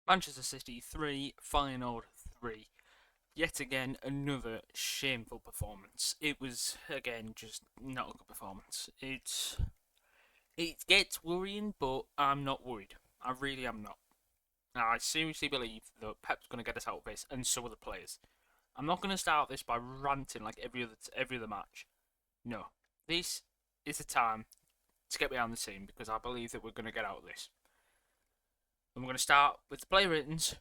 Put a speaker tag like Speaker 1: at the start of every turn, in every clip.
Speaker 1: Manchester City 3, Feyenoord 3. Yet again, another shameful performance. It was, again, just not a good performance. It gets worrying, but I'm not worried. I really am not. I seriously believe that Pep's going to get us out of this, and so are the players. I'm not going to start this by ranting like every other match. No. This is the time to get behind the team, because I believe that we're going to get out of this. And we're going to start with the player ratings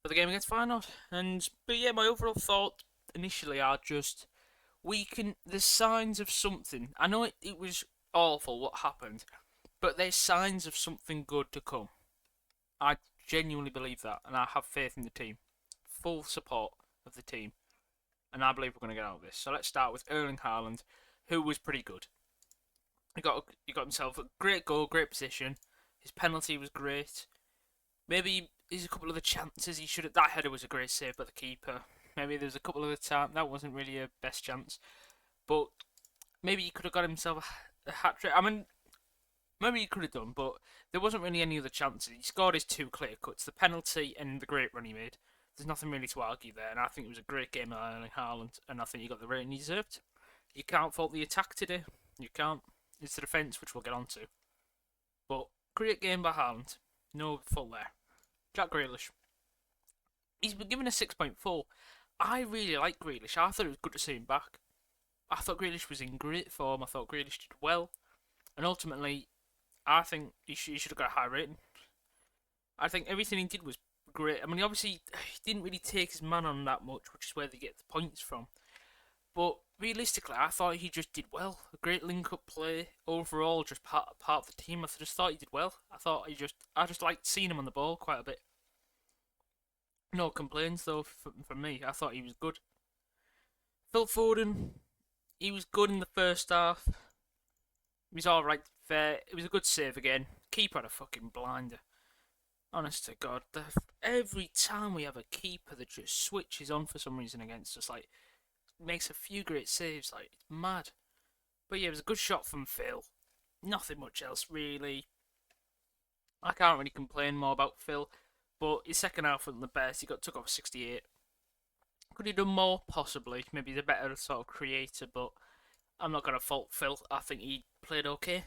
Speaker 1: for the game against Feyenoord. But yeah, my overall thought initially are just there's signs of something. I know it was awful what happened, but there's signs of something good to come. I genuinely believe that, and I have faith in the team. Full support of the team, and I believe we're going to get out of this. So let's start with Erling Haaland, who was pretty good. He got himself a great goal, great position. His penalty was great. Maybe there's a couple of the chances he should have. That header was a great save by the keeper. Maybe there's a couple of the times that wasn't really a best chance, but maybe he could have got himself a hat trick. I mean, maybe he could have done, but there wasn't really any other chances. He scored his two clear cuts, the penalty and the great run he made. There's nothing really to argue there, and I think it was a great game of Erling Haaland, and I think he got the rating he deserved. You can't fault the attack today. You can't. It's the defence, which we'll get on to. But great game by Haaland. No fault there. Jack Grealish. He's been given a 6.4. I really like Grealish. I thought it was good to see him back. I thought Grealish was in great form. I thought Grealish did well. And ultimately, I think he should have got a high rating. I think everything he did was great. I mean, he didn't really take his man on that much, which is where they get the points from. But realistically, I thought he just did well. A great link-up play overall, just part of the team. I just thought he did well. I just liked seeing him on the ball quite a bit. No complaints though from me. I thought he was good. Phil Foden, he was good in the first half. He was all right, fair. It was a good save again. Keeper had a fucking blinder. Honest to God, every time we have a keeper that just switches on for some reason against us, like makes a few great saves, like it's mad. But yeah, it was a good shot from Phil. Nothing much else really. I can't really complain more about Phil, but his second half wasn't the best. He got took off 68. Could he done more? Possibly. Maybe he's a better sort of creator, but I'm not gonna fault Phil. I think he played okay.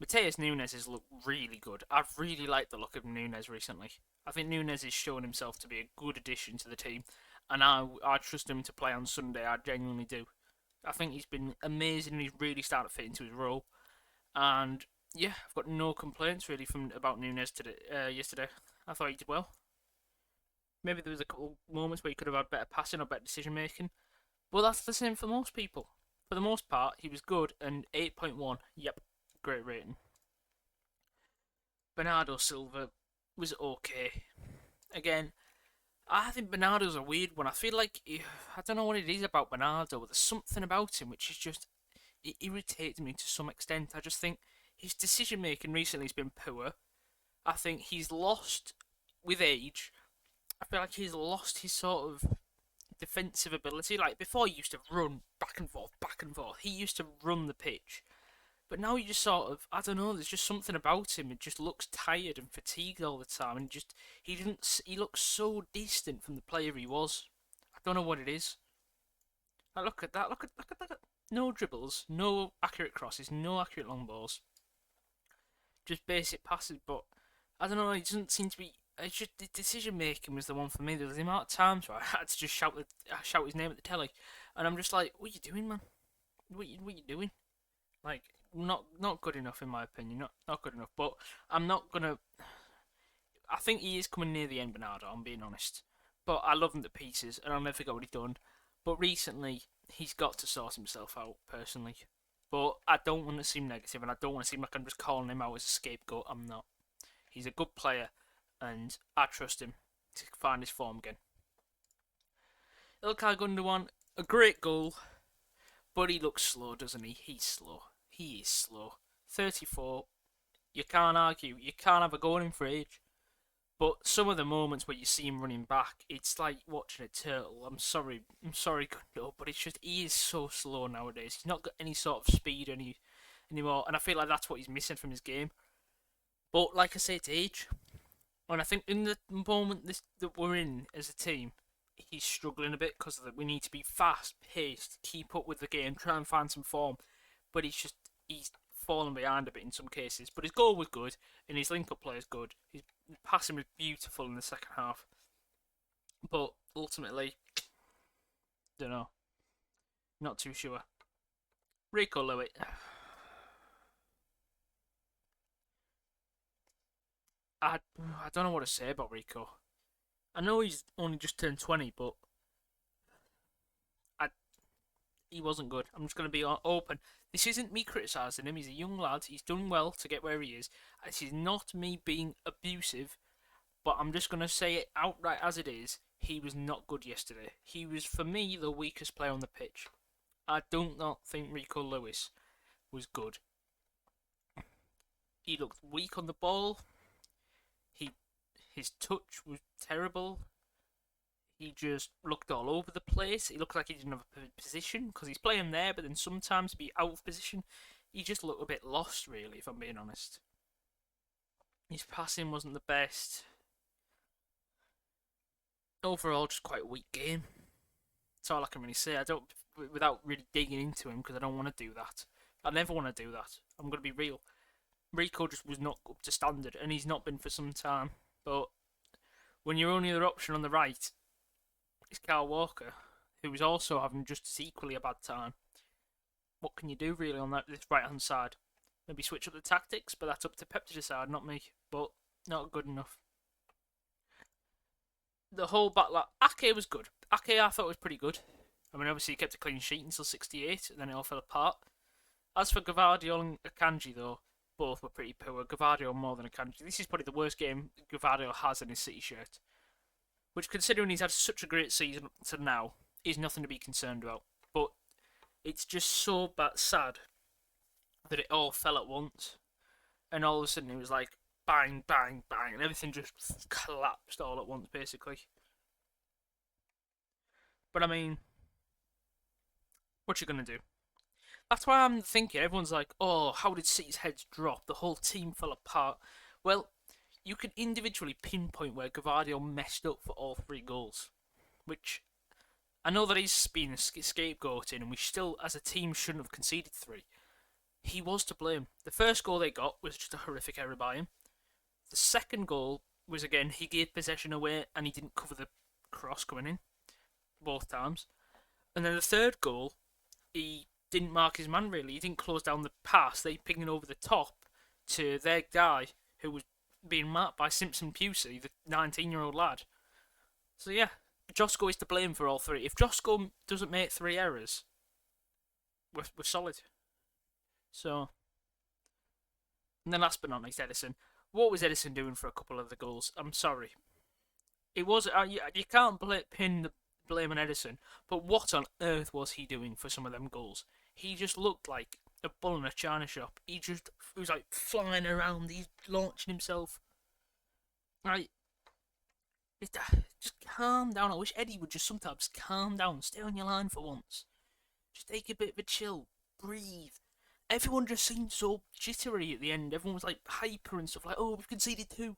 Speaker 1: Mateus Nunes has looked really good. I've really liked the look of Nunes recently. I think Nunes is showing himself to be a good addition to the team, and I trust him to play on Sunday. I genuinely do. I think he's been amazing. He's really started to fit into his role, and yeah, I've got no complaints really from about Nunes today. Yesterday, I thought he did well. Maybe there was a couple moments where he could have had better passing or better decision making, but that's the same for most people. For the most part, he was good, and 8.1. Yep, great rating. Bernardo Silva was okay. Again, I think Bernardo's a weird one. I feel like I don't know what it is about Bernardo, but there's something about him which is just it irritates me to some extent. I just think his decision making recently has been poor. I think he's lost with age. I feel like he's lost his sort of defensive ability. Like before, he used to run back and forth, back and forth. He used to run the pitch. But now he just sort of, I don't know, there's just something about him. It just looks tired and fatigued all the time. And he looks so distant from the player he was. I don't know what it is. Like, look at that, look at that. No dribbles, no accurate crosses, no accurate long balls. Just basic passes, but I don't know, it doesn't seem to be. It's just the decision making was the one for me. There was the amount of times where I had to just shout his name at the telly, and I'm just like, "What are you doing, man? What you doing?" Like, not good enough in my opinion. Not good enough. But I'm not gonna. I think he is coming near the end, Bernardo. I'm being honest. But I love him to pieces, and I'll never forget what he's done. But recently, he's got to sort himself out personally. But I don't want to seem negative, and I don't want to seem like I'm just calling him out as a scapegoat. I'm not. He's a good player, and I trust him to find his form again. Ilkay Gundogan, a great goal, but he looks slow, doesn't he? He's slow. He is slow. 34. You can't argue. You can't have a go at him for age. But some of the moments where you see him running back, it's like watching a turtle. I'm sorry, Gundo, but it's just he is so slow nowadays. He's not got any sort of speed anymore, and I feel like that's what he's missing from his game. But like I say, it's age. And I think in the moment that we're in as a team, he's struggling a bit because we need to be fast paced, keep up with the game, try and find some form. But he's fallen behind a bit in some cases. But his goal was good, and his link-up play is good. His passing was beautiful in the second half. But ultimately, don't know. Not too sure. Rico Lewis. I don't know what to say about Rico. I know he's only just turned 20, but he wasn't good. I'm just going to be open. This isn't me criticising him. He's a young lad. He's done well to get where he is. This is not me being abusive, but I'm just going to say it outright as it is. He was not good yesterday. He was, for me, the weakest player on the pitch. I do not think Rico Lewis was good. He looked weak on the ball. His touch was terrible. He just looked all over the place. He looked like he didn't have a position because he's playing there, but then sometimes be out of position. He just looked a bit lost, really, if I'm being honest. His passing wasn't the best. Overall, just quite a weak game. That's all I can really say. I don't, without really digging into him, because I don't want to do that. I never want to do that. I'm going to be real. Rico just was not up to standard, and he's not been for some time. But when your only other option on the right is Kyle Walker, who is also having just as equally a bad time, what can you do really on this right hand side? Maybe switch up the tactics, but that's up to Pep to decide, not me. But not good enough. The whole backline, Ake was good. Ake I thought was pretty good. I mean, obviously he kept a clean sheet until 68, and then it all fell apart. As for Gavardio and Akanji, though, both were pretty poor. Gavardio more than Akanji. This is probably the worst game Gavardio has in his City shirt. Which, considering he's had such a great season to now, is nothing to be concerned about. But it's just so sad that it all fell at once. And all of a sudden it was like, bang, bang, bang, and everything just collapsed all at once, basically. But I mean, what you gonna do? That's why I'm thinking, everyone's like, oh, how did City's heads drop? The whole team fell apart. Well, you can individually pinpoint where Gavardio messed up for all three goals. Which, I know that he's been scapegoated, and we still, as a team, shouldn't have conceded three. He was to blame. The first goal they got was just a horrific error by him. The second goal was, again, he gave possession away, and he didn't cover the cross coming in. Both times. And then the third goal, he didn't mark his man really. He didn't close down the pass. They pinging over the top to their guy who was being marked by Simpson Pusey, the 19-year-old lad. So yeah, Josko is to blame for all three. If Josko doesn't make three errors, we're solid. So, and then last but not least, Edison. What was Edison doing for a couple of the goals? I'm sorry. It was you can't pin the blame on Edison, but what on earth was he doing for some of them goals? He just looked like a bull in a china shop. He was like flying around. He's launching himself. Right, just calm down. I wish Eddie would just sometimes calm down, stay on your line for once. Just take a bit of a chill, breathe. Everyone just seemed so jittery at the end. Everyone was like hyper and stuff, like, oh, we've conceded two.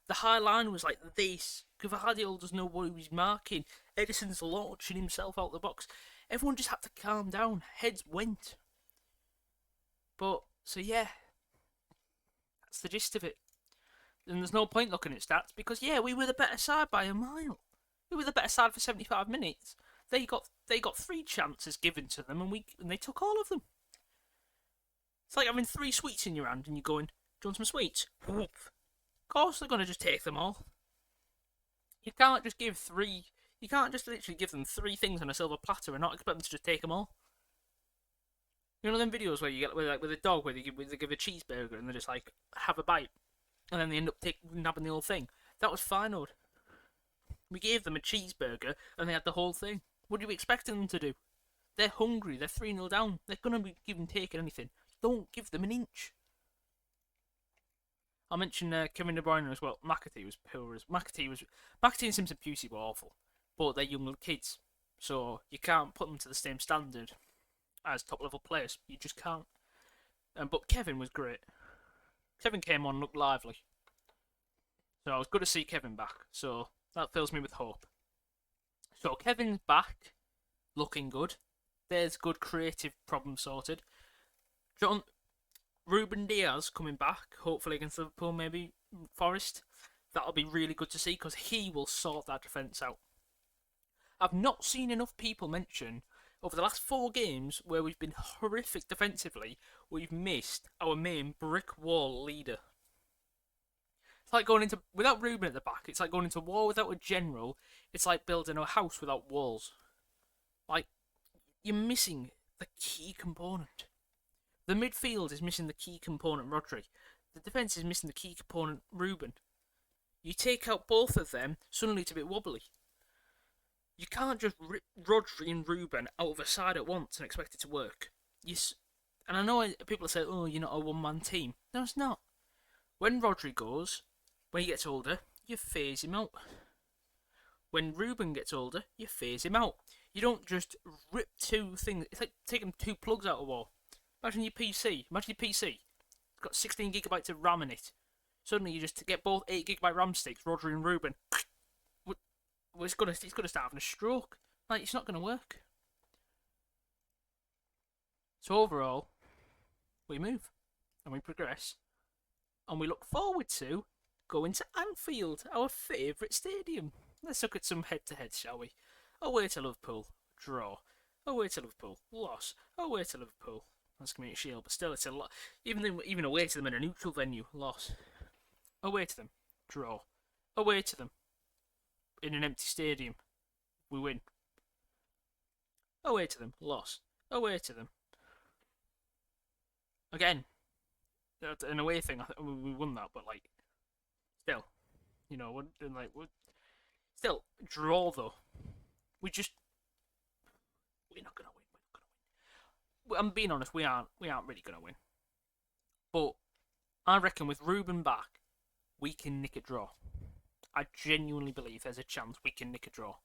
Speaker 1: The high line was like this. Gavardio doesn't know what he's marking. Edison's launching himself out the box. Everyone just had to calm down. Heads went. But, so yeah. That's the gist of it. And there's no point looking at stats because, yeah, we were the better side by a mile. We were the better side for 75 minutes. They got three chances given to them and they took all of them. It's like having 3 sweets in your hand and you're going, do you want some sweets? Whoop. Of course they're going to just take them all. You can't just literally give them 3 things on a silver platter and not expect them to just take them all. You know them videos where you get with a dog where they give a cheeseburger and they just like have a bite and then they end up nabbing the whole thing. That was FEYENOORD. We gave them a cheeseburger and they had the whole thing. What are you expecting them to do? They're hungry. They're 3-0 down. They're going to be taking anything. Don't give them an inch. I'll mention Kevin De Bruyne as well. McAtee was poor. McAtee and Simpson Pusey were awful, but they're young kids, so you can't put them to the same standard as top level players. You just can't. But Kevin was great. Kevin came on, looked lively. So it's good to see Kevin back. So that fills me with hope. So Kevin's back, looking good. There's good creative problem sorted. John Ruben Diaz coming back, hopefully against Liverpool, maybe Forest. That'll be really good to see because he will sort that defence out. I've not seen enough people mention over the last 4 games where we've been horrific defensively, we've missed our main brick wall leader. It's like going into without Ruben at the back. It's like going into war without a general. It's like building a house without walls. Like you're missing the key component. The midfield is missing the key component, Rodri. The defence is missing the key component, Ruben. You take out both of them, suddenly it's a bit wobbly. You can't just rip Rodri and Ruben out of a side at once and expect it to work. And I know people say, oh, you're not a one-man team. No, it's not. When Rodri goes, when he gets older, you phase him out. When Ruben gets older, you phase him out. You don't just rip 2 things. It's like taking 2 plugs out of a wall. Imagine your PC. It's got 16 gigabytes of RAM in it. Suddenly you just get both 8 gigabyte RAM sticks, Rodri and Ruben. Well, it's gonna start having a stroke. Like, it's not gonna work. So overall, we move and we progress, and we look forward to going to Anfield, our favourite stadium. Let's look at some head-to-heads, shall we? Away to Liverpool, draw. Away to Liverpool, loss. Away to Liverpool. That's Community Shield, but still, it's a lot. Even away to them in a neutral venue, loss. Away to them, draw. Away to them in an empty stadium, we win. Away to them, loss. Away to them. Again, an away thing, I think we won that, but like, still, still draw though. We're not gonna win. I'm being honest, we aren't really gonna win. But I reckon with Ruben back, we can nick a draw. I genuinely believe there's a chance we can nick a draw,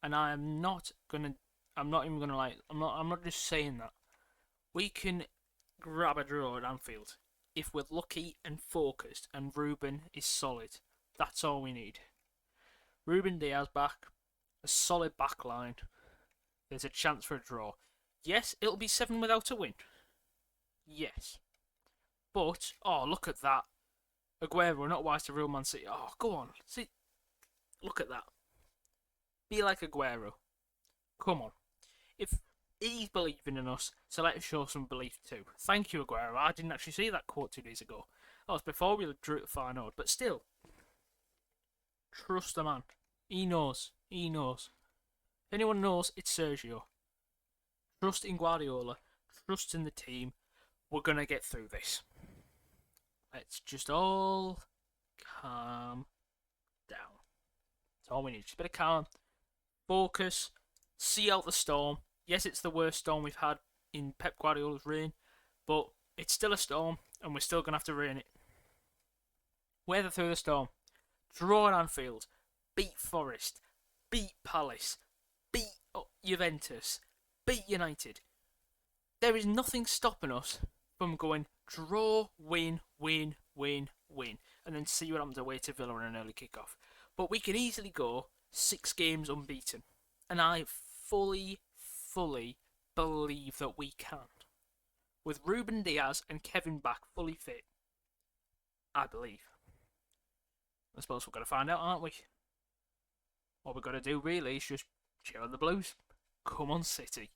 Speaker 1: and I'm not just saying that. We can grab a draw at Anfield if we're lucky and focused, and Ruben is solid. That's all we need. Ruben Diaz back, a solid back line. There's a chance for a draw. Yes, it'll be 7 without a win. Yes, but look at that. Aguero, not wise to real Man City. Oh, go on. See, look at that. Be like Aguero. Come on. If he's believing in us, so let's show some belief too. Thank you, Aguero. I didn't actually see that quote 2 days ago. That was before we drew at FEYENOORD. But still, trust the man. He knows. He knows. If anyone knows, it's Sergio. Trust in Guardiola. Trust in the team. We're going to get through this. Let's just all calm down. That's all we need. Just a bit of calm. Focus. See out the storm. Yes, it's the worst storm we've had in Pep Guardiola's reign, but it's still a storm, and we're still going to have to reign it. Weather through the storm. Draw at Anfield. Beat Forest. Beat Palace. Beat Juventus. Beat United. There is nothing stopping us from going draw, win, win, win, win, and then see what happens away to Villa in an early kickoff. But we can easily go 6 games unbeaten, and I fully believe that we can. With Ruben Diaz and Kevin back fully fit, I believe. I suppose we're going to find out, aren't we? What we've got to do really is just cheer on the Blues. Come on, City.